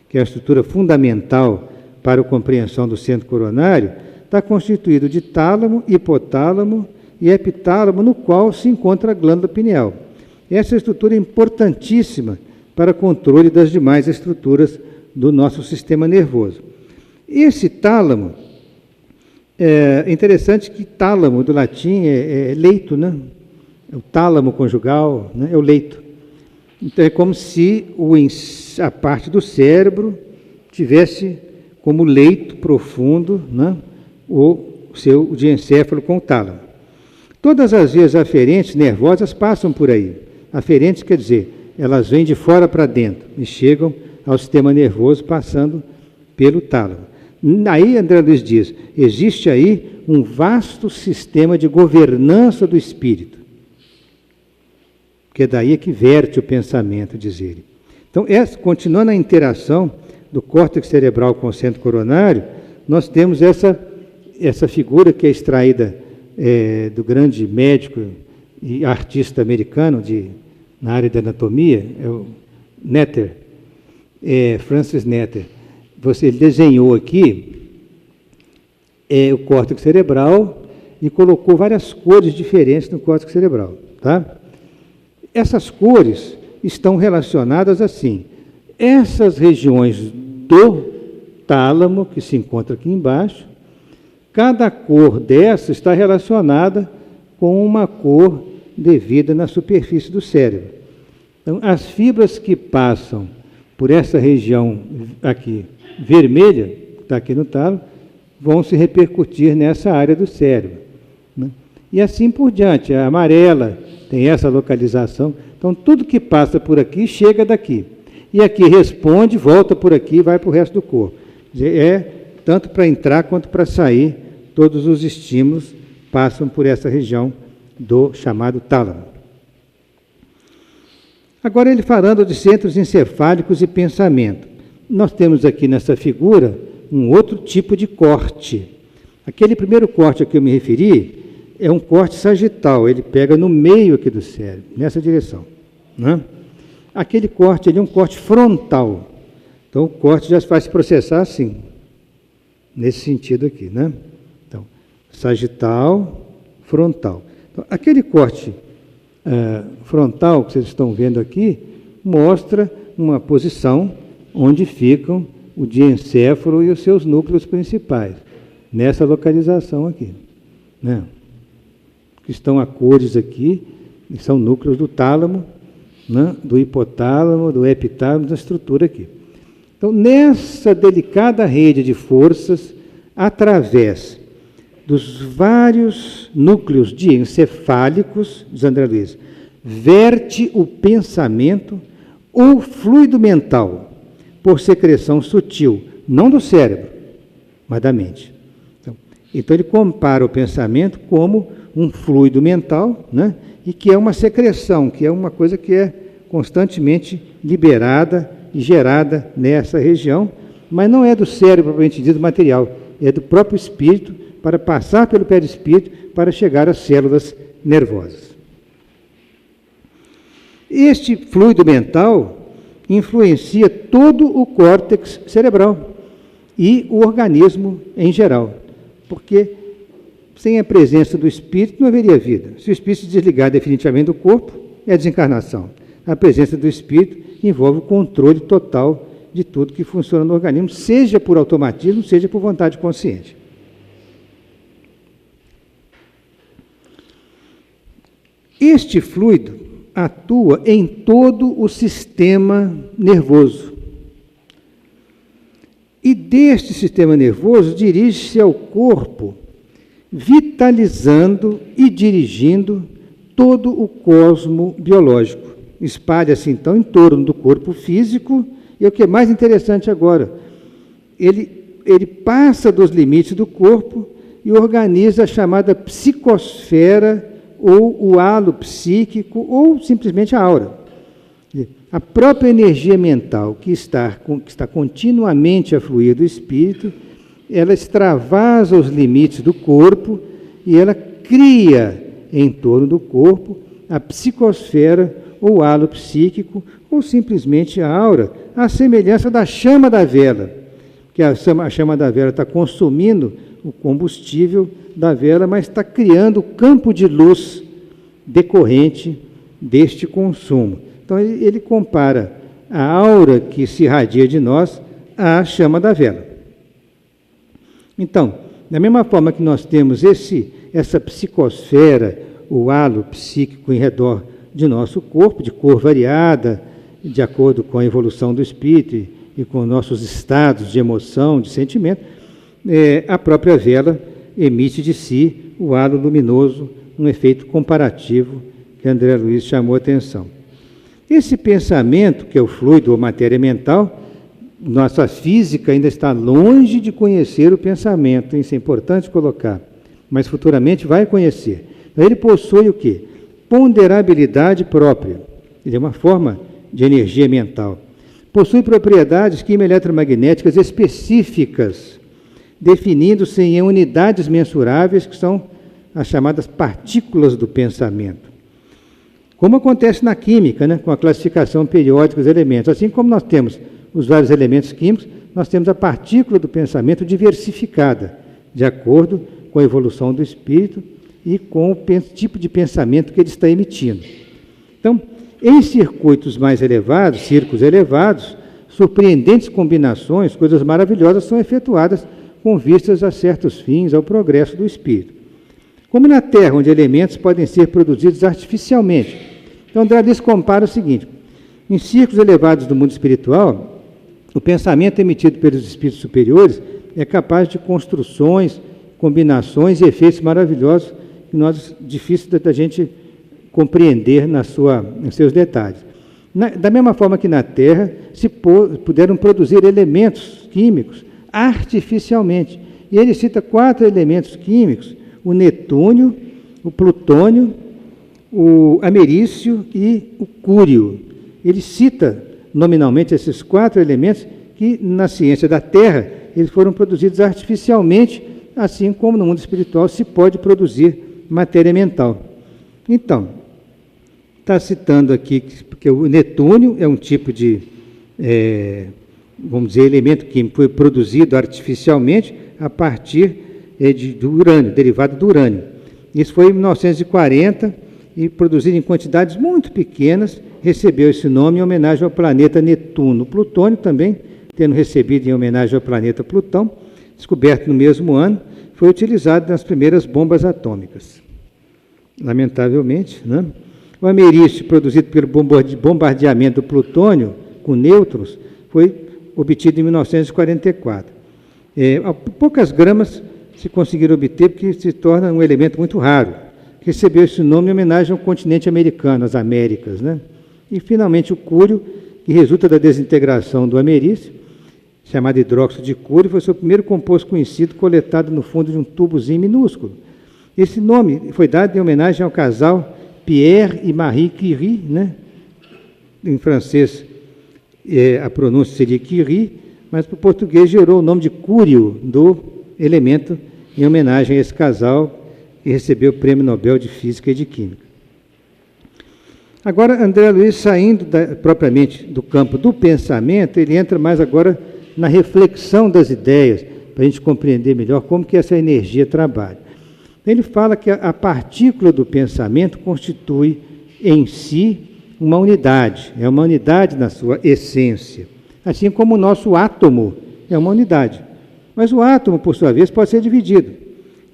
que é a estrutura fundamental para a compreensão do centro coronário, está constituído de tálamo, hipotálamo e epitálamo, no qual se encontra a glândula pineal. Essa estrutura é importantíssima para controle das demais estruturas do nosso sistema nervoso. Esse tálamo, é interessante que tálamo do latim é leito, né? O tálamo conjugal, né? É o leito. Então é como se a parte do cérebro tivesse como leito profundo, né? O seu diencéfalo com o tálamo. Todas as vias aferentes nervosas passam por aí. Aferentes quer dizer, elas vêm de fora para dentro e chegam ao sistema nervoso passando pelo tálamo. Aí André Luiz diz, existe aí um vasto sistema de governança do espírito, que é daí que verte o pensamento, diz ele. Então, continuando a interação do córtex cerebral com o centro coronário, nós temos essa figura que é extraída do grande médico e artista americano na área da anatomia, é o Netter, Francis Netter. Ele desenhou aqui o córtex cerebral e colocou várias cores diferentes no córtex cerebral, tá? Essas cores estão relacionadas assim. Essas regiões do tálamo, que se encontra aqui embaixo, cada cor dessa está relacionada com uma cor devida na superfície do cérebro. Então, as fibras que passam por essa região aqui, vermelha, que está aqui no talo, vão se repercutir nessa área do cérebro, né? E assim por diante. A amarela tem essa localização. Então, tudo que passa por aqui chega daqui. E aqui responde, volta por aqui e vai para o resto do corpo. É tanto para entrar quanto para sair, todos os estímulos passam por essa região do chamado tálamo. Agora, ele falando de centros encefálicos e pensamento. Nós temos aqui nessa figura um outro tipo de corte. Aquele primeiro corte a que eu me referi é um corte sagital, ele pega no meio aqui do cérebro, nessa direção, né? Aquele corte ali é um corte frontal. Então, o corte já vai se processar assim, nesse sentido aqui, né? Então, sagital, frontal. Então, aquele corte frontal que vocês estão vendo aqui mostra uma posição onde ficam o diencéfalo e os seus núcleos principais, nessa localização aqui, né? Que estão a cores aqui, que são núcleos do tálamo, né? Do hipotálamo, do epitálamo, da estrutura aqui. Então, nessa delicada rede de forças, através dos vários núcleos diencefálicos, diz André Luiz, verte o pensamento ou fluido mental, por secreção sutil, não do cérebro, mas da mente. Então ele compara o pensamento como um fluido mental, né? E que é uma secreção, que é uma coisa que é constantemente liberada e gerada nessa região, mas não é do cérebro propriamente dito material, é do próprio espírito, para passar pelo perispírito, para chegar às células nervosas. Este fluido mental influencia todo o córtex cerebral e o organismo em geral, porque sem a presença do espírito não haveria vida. Se o espírito se desligar definitivamente do corpo, é desencarnação. A presença do espírito envolve o controle total de tudo que funciona no organismo, seja por automatismo, seja por vontade consciente. Este fluido atua em todo o sistema nervoso. E deste sistema nervoso dirige-se ao corpo, vitalizando e dirigindo todo o cosmo biológico. Espalha-se, então, em torno do corpo físico, e o que é mais interessante agora, ele passa dos limites do corpo e organiza a chamada psicosfera, ou o halo psíquico, ou simplesmente a aura. A própria energia mental que está continuamente a fluir do espírito, ela extravasa os limites do corpo e ela cria em torno do corpo a psicosfera, ou halo psíquico, ou simplesmente a aura, à semelhança da chama da vela, que a chama da vela está consumindo o combustível da vela, mas está criando o campo de luz decorrente deste consumo. Então, ele compara a aura que se irradia de nós à chama da vela. Então, da mesma forma que nós temos essa psicosfera, o halo psíquico em redor de nosso corpo, de cor variada, de acordo com a evolução do espírito e com nossos estados de emoção, de sentimento, a própria vela emite de si o halo luminoso, um efeito comparativo que André Luiz chamou a atenção. Esse pensamento, que é o fluido ou matéria mental, nossa física ainda está longe de conhecer o pensamento, isso é importante colocar, mas futuramente vai conhecer. Ele possui o quê? Ponderabilidade própria. Ele é uma forma de energia mental. Possui propriedades quimioeletromagnéticas específicas, definindo-se em unidades mensuráveis, que são as chamadas partículas do pensamento. Como acontece na química, né, com a classificação periódica dos elementos. Assim como nós temos os vários elementos químicos, nós temos a partícula do pensamento diversificada, de acordo com a evolução do espírito e com o tipo de pensamento que ele está emitindo. Então, em circuitos mais elevados, círculos elevados, surpreendentes combinações, coisas maravilhosas são efetuadas com vistas a certos fins, ao progresso do espírito. como na Terra, onde elementos podem ser produzidos artificialmente. Então, André Luiz compara o seguinte: em círculos elevados do mundo espiritual, o pensamento emitido pelos espíritos superiores é capaz de construções, combinações e efeitos maravilhosos que difícil da gente compreender nos seus detalhes. Da mesma forma que na Terra se puderam produzir elementos químicos artificialmente. E ele cita 4 elementos químicos: o netúnio, o plutônio, o americio e o cúrio. Ele cita nominalmente esses 4 elementos que na ciência da Terra eles foram produzidos artificialmente, assim como no mundo espiritual se pode produzir matéria mental. Então, está citando aqui que o netúnio é um tipo de, vamos dizer, elemento químico que foi produzido artificialmente a partir do urânio, derivado do urânio. Isso foi em 1940 e produzido em quantidades muito pequenas, recebeu esse nome em homenagem ao planeta Netuno. O plutônio também, tendo recebido em homenagem ao planeta Plutão, descoberto no mesmo ano, foi utilizado nas primeiras bombas atômicas. Lamentavelmente, né? O americio, produzido pelo bombardeamento do plutônio com nêutrons, foi obtido em 1944. A poucas gramas se conseguiram obter, porque se torna um elemento muito raro. Recebeu esse nome em homenagem ao continente americano, às Américas, né? E, finalmente, o cúrio, que resulta da desintegração do americio, chamado hidróxido de cúrio, foi o seu primeiro composto conhecido, coletado no fundo de um tubozinho minúsculo. Esse nome foi dado em homenagem ao casal Pierre e Marie Curie, né? Em francês a pronúncia seria Curie, mas para o português gerou o nome de cúrio do elemento em homenagem a esse casal que recebeu o Prêmio Nobel de Física e de Química. Agora, André Luiz, saindo propriamente do campo do pensamento, ele entra mais agora na reflexão das ideias, para a gente compreender melhor como que essa energia trabalha. Ele fala que a partícula do pensamento constitui em si uma unidade, é uma unidade na sua essência, assim como o nosso átomo é uma unidade. Mas o átomo, por sua vez, pode ser dividido.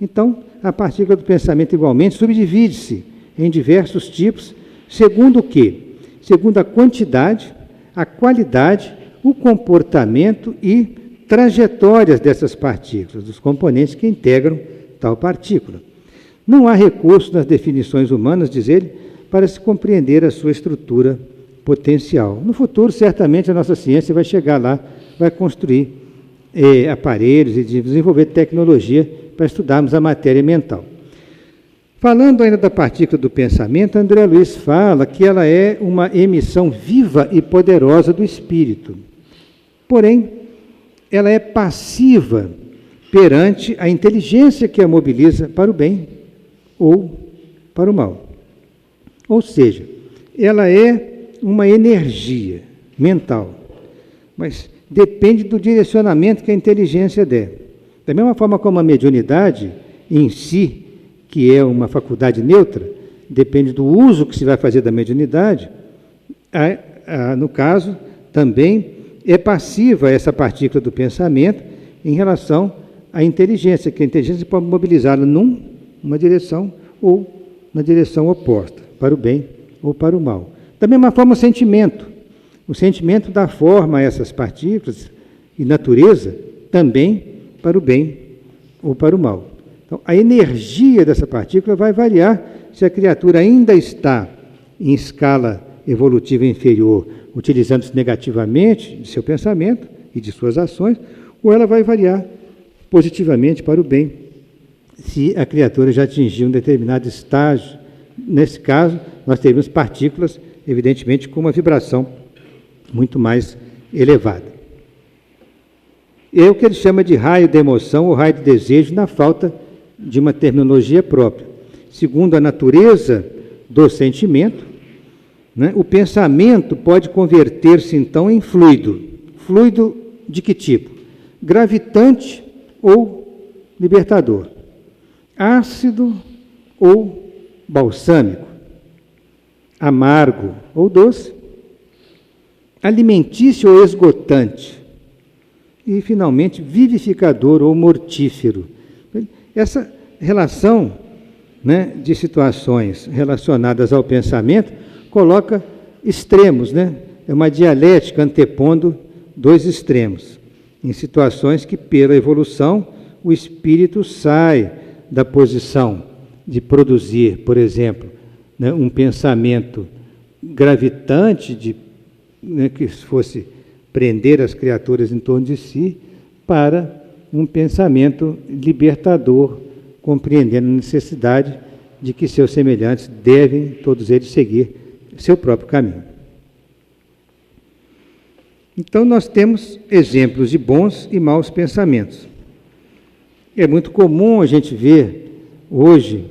Então, a partícula do pensamento, igualmente, subdivide-se em diversos tipos, segundo o quê? Segundo a quantidade, a qualidade, o comportamento e trajetórias dessas partículas, dos componentes que integram tal partícula. Não há recurso nas definições humanas, diz ele, para se compreender a sua estrutura potencial. No futuro, certamente, a nossa ciência vai chegar lá, vai construir aparelhos e desenvolver tecnologia para estudarmos a matéria mental. Falando ainda da partícula do pensamento, André Luiz fala que ela é uma emissão viva e poderosa do espírito. Porém, ela é passiva perante a inteligência que a mobiliza para o bem ou para o mal. Ou seja, ela é uma energia mental, mas depende do direcionamento que a inteligência der. Da mesma forma como a mediunidade em si, que é uma faculdade neutra, depende do uso que se vai fazer da mediunidade, no caso, também é passiva essa partícula do pensamento em relação à inteligência, que a inteligência pode mobilizá-la numa direção ou na direção oposta, para o bem ou para o mal. Da mesma forma, o sentimento dá forma a essas partículas e natureza também para o bem ou para o mal. Então, a energia dessa partícula vai variar se a criatura ainda está em escala evolutiva inferior, utilizando-se negativamente de seu pensamento e de suas ações, ou ela vai variar positivamente para o bem, se a criatura já atingiu um determinado estágio. Nesse caso, nós teríamos partículas, evidentemente, com uma vibração muito mais elevada. É o que ele chama de raio de emoção ou raio de desejo, na falta de uma terminologia própria. Segundo a natureza do sentimento, né, o pensamento pode converter-se, então, em fluido. Fluido de que tipo? Gravitante ou libertador. Ácido ou balsâmico. Amargo ou doce. Alimentício ou esgotante. E, finalmente, vivificador ou mortífero. Essa relação né, de situações relacionadas ao pensamento, coloca extremos, né? É uma dialética antepondo dois extremos. Em situações que, pela evolução, o espírito sai da posição de produzir, por exemplo, né, um pensamento gravitante, né, que fosse prender as criaturas em torno de si, para um pensamento libertador, compreendendo a necessidade de que seus semelhantes devem, todos eles, seguir seu próprio caminho. Então, nós temos exemplos de bons e maus pensamentos. É muito comum a gente ver hoje,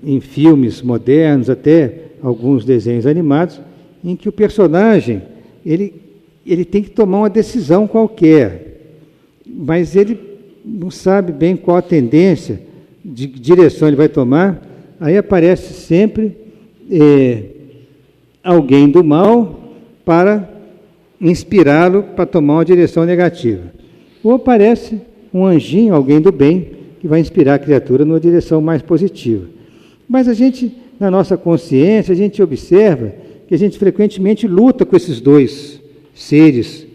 em filmes modernos, até alguns desenhos animados, em que o personagem ele tem que tomar uma decisão qualquer, mas ele não sabe bem qual a tendência, de que direção ele vai tomar. Aí aparece sempre alguém do mal para inspirá-lo para tomar uma direção negativa. Ou aparece um anjinho, alguém do bem, que vai inspirar a criatura numa direção mais positiva. Mas a gente, na nossa consciência, a gente observa que a gente frequentemente luta com esses dois seres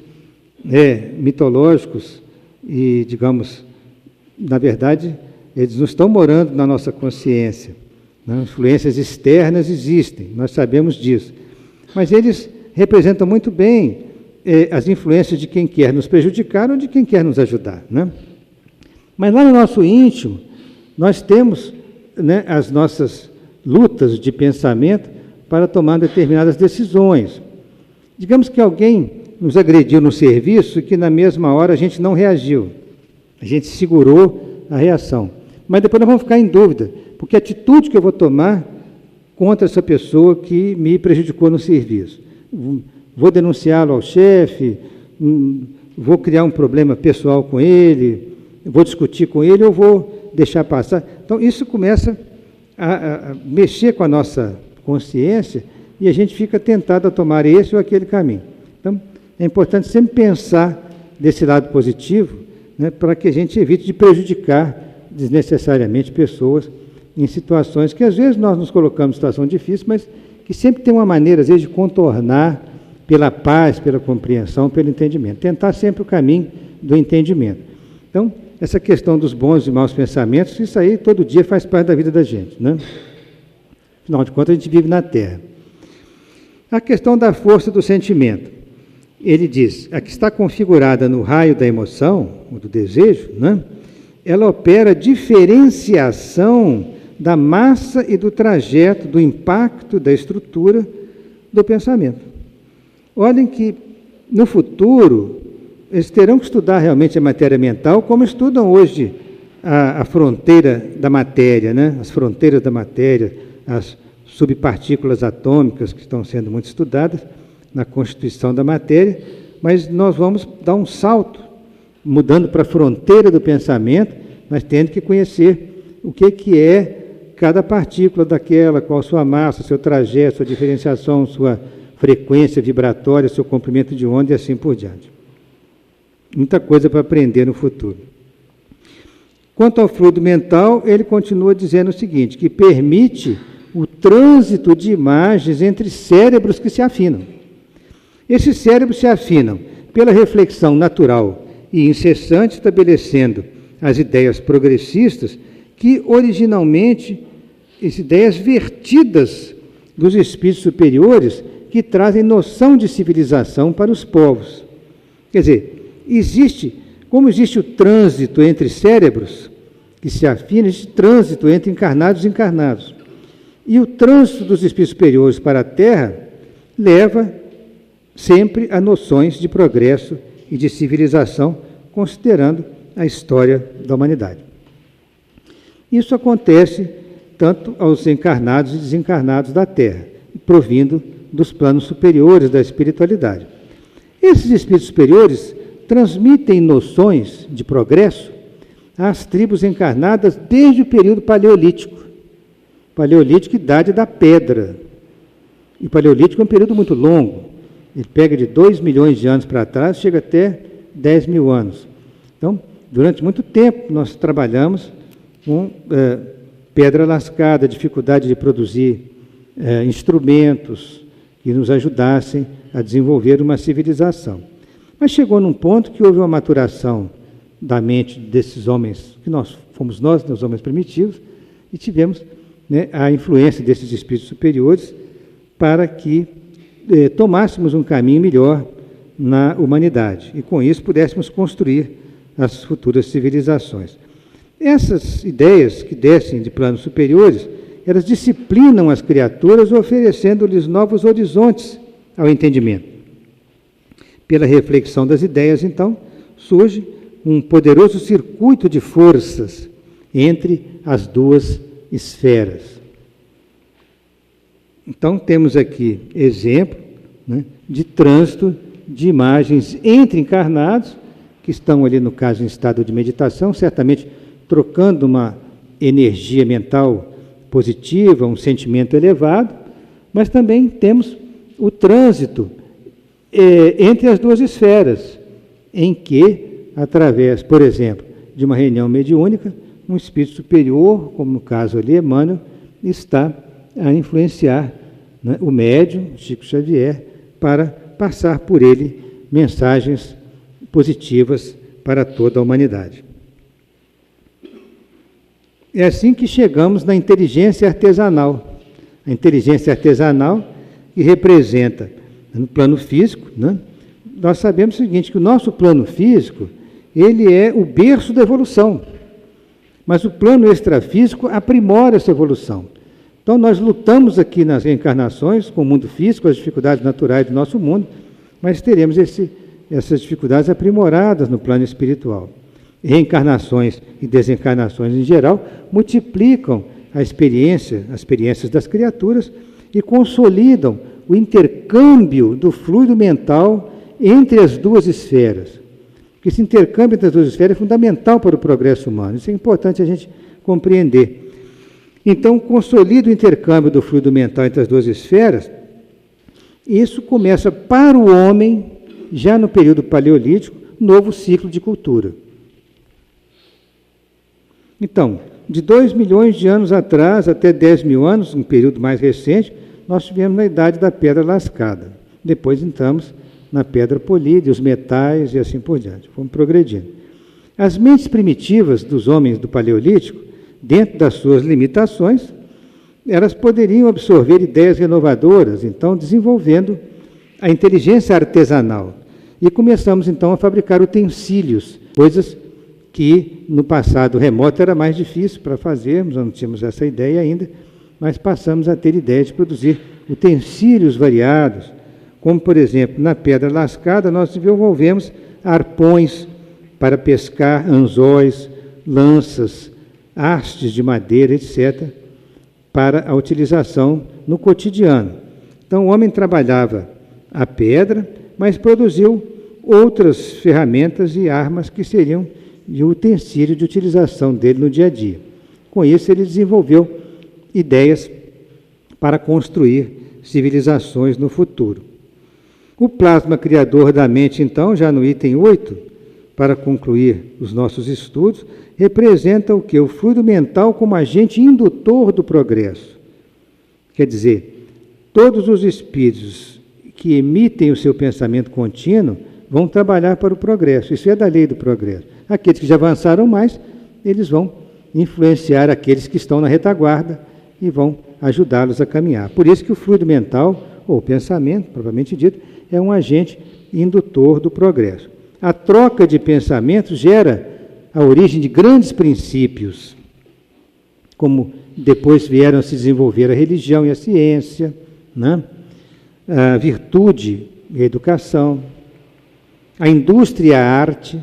mitológicos e, digamos, na verdade, eles não estão morando na nossa consciência. Né? Influências externas existem, nós sabemos disso. Mas eles representam muito bem as influências de quem quer nos prejudicar ou de quem quer nos ajudar. Né? Mas lá no nosso íntimo, nós temos, né, as nossas lutas de pensamento para tomar determinadas decisões. Digamos que alguém nos agrediu no serviço e que na mesma hora a gente não reagiu. A gente segurou a reação. Mas depois nós vamos ficar em dúvida, porque a atitude que eu vou tomar contra essa pessoa que me prejudicou no serviço. Vou denunciá-lo ao chefe, vou criar um problema pessoal com ele, vou discutir com ele ou vou deixar passar. Então, isso começa a mexer com a nossa consciência e a gente fica tentado a tomar esse ou aquele caminho. Então, é importante sempre pensar desse lado positivo, né, para que a gente evite de prejudicar desnecessariamente pessoas em situações que às vezes nós nos colocamos em situação difícil, mas que sempre tem uma maneira, às vezes, de contornar pela paz, pela compreensão, pelo entendimento. Tentar sempre o caminho do entendimento. Então, essa questão dos bons e maus pensamentos, isso aí todo dia faz parte da vida da gente, né? Afinal de contas, a gente vive na Terra. A questão da força do sentimento. Ele diz, a que está configurada no raio da emoção, ou do desejo, né? Ela opera diferenciação da massa e do trajeto, do impacto, da estrutura do pensamento. Olhem que, no futuro, eles terão que estudar realmente a matéria mental, como estudam hoje a fronteira da matéria, né? As fronteiras da matéria, as subpartículas atômicas que estão sendo muito estudadas na constituição da matéria, mas nós vamos dar um salto, mudando para a fronteira do pensamento, mas tendo que conhecer o que é cada partícula daquela, qual a sua massa, seu trajeto, sua diferenciação, sua frequência vibratória, seu comprimento de onda e assim por diante. Muita coisa para aprender no futuro. Quanto ao fluido mental, ele continua dizendo o seguinte, que permite o trânsito de imagens entre cérebros que se afinam. Esses cérebros se afinam pela reflexão natural e incessante, estabelecendo as ideias progressistas que, originalmente, as ideias vertidas dos espíritos superiores que trazem noção de civilização para os povos. Quer dizer, como existe o trânsito entre cérebros que se afinam, existe trânsito entre encarnados e desencarnados. E o trânsito dos espíritos superiores para a Terra leva sempre a noções de progresso e de civilização, considerando a história da humanidade. Isso acontece tanto aos encarnados e desencarnados da Terra, provindo dos planos superiores da espiritualidade. Esses espíritos superiores transmitem noções de progresso às tribos encarnadas desde o período paleolítico. Paleolítico, idade da pedra. E o paleolítico é um período muito longo. Ele pega de 2 milhões de anos para trás, chega até 10 mil anos. Então, durante muito tempo, nós trabalhamos com pedra lascada, a dificuldade de produzir instrumentos que nos ajudassem a desenvolver uma civilização. Mas chegou num ponto que houve uma maturação da mente desses homens, que fomos nós, os homens primitivos, e tivemos, né, a influência desses espíritos superiores para que tomássemos um caminho melhor na humanidade e com isso pudéssemos construir as futuras civilizações. Essas ideias que descem de planos superiores, elas disciplinam as criaturas oferecendo-lhes novos horizontes ao entendimento. Pela reflexão das ideias, então, surge um poderoso circuito de forças entre as duas esferas. Então, temos aqui exemplo, né, de trânsito de imagens entre encarnados, que estão ali, no caso, em estado de meditação, certamente trocando uma energia mental positiva, um sentimento elevado, mas também temos o trânsito entre as duas esferas, em que, através, por exemplo, de uma reunião mediúnica, um espírito superior, como no caso ali, Emmanuel, está a influenciar, né, o médium, Chico Xavier, para passar por ele mensagens positivas para toda a humanidade. É assim que chegamos na inteligência artesanal. A inteligência artesanal que representa, no plano físico, né, nós sabemos o seguinte, que o nosso plano físico, ele é o berço da evolução, mas o plano extrafísico aprimora essa evolução. Então, nós lutamos aqui nas reencarnações com o mundo físico, as dificuldades naturais do nosso mundo, mas teremos essas dificuldades aprimoradas no plano espiritual. Reencarnações e desencarnações em geral multiplicam as experiências das criaturas e consolidam o intercâmbio do fluido mental entre as duas esferas. Porque esse intercâmbio entre as duas esferas é fundamental para o progresso humano. Isso é importante a gente compreender. Então, consolida o intercâmbio do fluido mental entre as duas esferas. Isso começa para o homem, já no período paleolítico, novo ciclo de cultura. Então, de 2 milhões de anos atrás até 10 mil anos, um período mais recente, nós tivemos na idade da pedra lascada. Depois entramos na pedra polida, os metais e assim por diante. Fomos progredindo. As mentes primitivas dos homens do paleolítico, dentro das suas limitações, elas poderiam absorver ideias renovadoras, então desenvolvendo a inteligência artesanal. E começamos então a fabricar utensílios, coisas que no passado remoto era mais difícil para fazermos, não tínhamos essa ideia ainda, mas passamos a ter ideia de produzir utensílios variados, como, por exemplo, na pedra lascada, nós desenvolvemos arpões para pescar, anzóis, lanças, hastes de madeira, etc., para a utilização no cotidiano. Então, o homem trabalhava a pedra, mas produziu outras ferramentas e armas que seriam de utensílio de utilização dele no dia a dia. Com isso, ele desenvolveu ideias para construir civilizações no futuro. O plasma criador da mente, então, já no item 8, para concluir os nossos estudos, representa o quê? O fluido mental como agente indutor do progresso. Quer dizer, todos os espíritos que emitem o seu pensamento contínuo vão trabalhar para o progresso. Isso é da lei do progresso. Aqueles que já avançaram mais, eles vão influenciar aqueles que estão na retaguarda e vão ajudá-los a caminhar. Por isso que o fluido mental, ou pensamento, propriamente dito, é um agente indutor do progresso. A troca de pensamentos gera a origem de grandes princípios, como depois vieram a se desenvolver a religião e a ciência, né? A virtude e a educação, a indústria e a arte,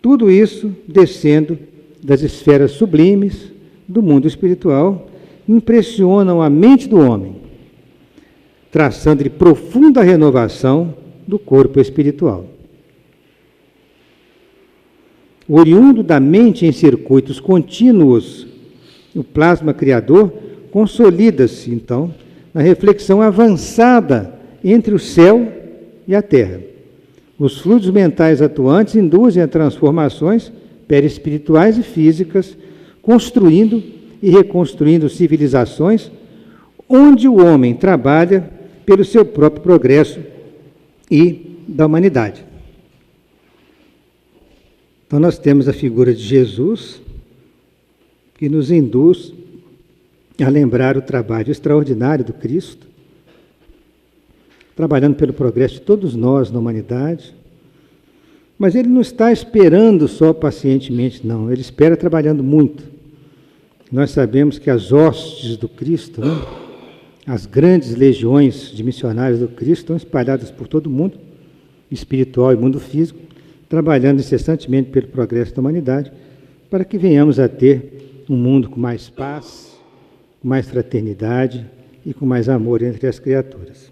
tudo isso descendo das esferas sublimes do mundo espiritual, impressionam a mente do homem, traçando-lhe profunda renovação do corpo espiritual. Oriundo da mente em circuitos contínuos, o plasma criador consolida-se, então, na reflexão avançada entre o céu e a terra. Os fluidos mentais atuantes induzem a transformações perispirituais e físicas, construindo e reconstruindo civilizações onde o homem trabalha pelo seu próprio progresso e da humanidade. Então nós temos a figura de Jesus, que nos induz a lembrar o trabalho extraordinário do Cristo, trabalhando pelo progresso de todos nós na humanidade. Mas ele não está esperando só pacientemente, não. Ele espera trabalhando muito. Nós sabemos que as hostes do Cristo, né, as grandes legiões de missionários do Cristo estão espalhadas por todo o mundo, espiritual e mundo físico, trabalhando incessantemente pelo progresso da humanidade, para que venhamos a ter um mundo com mais paz, com mais fraternidade e com mais amor entre as criaturas.